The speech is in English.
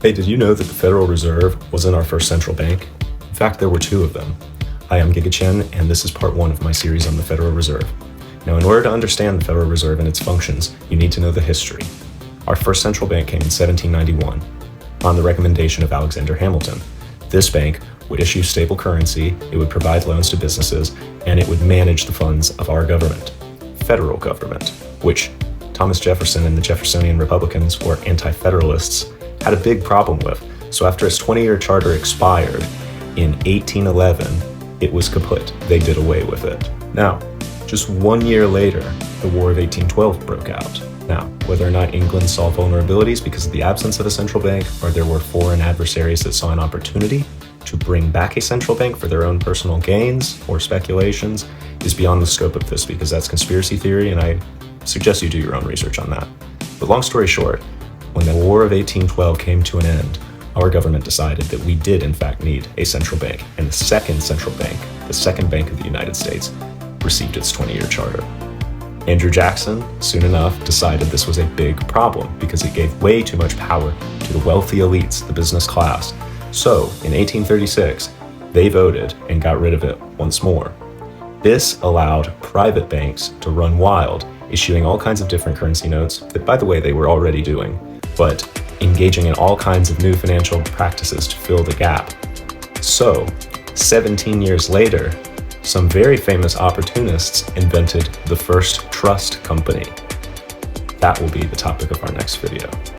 Hey, did you know that the Federal Reserve wasn't our first central bank? In fact, there were two of them. Hi, I'm Gigaqian, and this is part one of my series on the Federal Reserve. Now, in order to understand the Federal Reserve and its functions, you need to know the history. Our first central bank came in 1791, on the recommendation of Alexander Hamilton. This bank would issue stable currency, it would provide loans to businesses, and it would manage the funds of our government, federal government, which Thomas Jefferson and the Jeffersonian Republicans, or anti-federalists, had a big problem with. So after its 20-year charter expired in 1811, it was kaput. They did away with it. Now, just 1 year later, the War of 1812 broke out. Now, whether or not England saw vulnerabilities because of the absence of a central bank, or there were foreign adversaries that saw an opportunity to bring back a central bank for their own personal gains or speculations, is beyond the scope of this because that's conspiracy theory, and I suggest you do your own research on that. But long story short, when the War of 1812 came to an end, our government decided that we did in fact need a central bank, and the second central bank, the second bank of the United States, received its 20-year charter. Andrew Jackson, soon enough, decided this was a big problem because it gave way too much power to the wealthy elites, the business class. So, in 1836, they voted and got rid of it once more. This allowed private banks to run wild, issuing all kinds of different currency notes that, by the way, they were already doing, but engaging in all kinds of new financial practices to fill the gap. So, 17 years later, some very famous opportunists invented the first trust company. That will be the topic of our next video.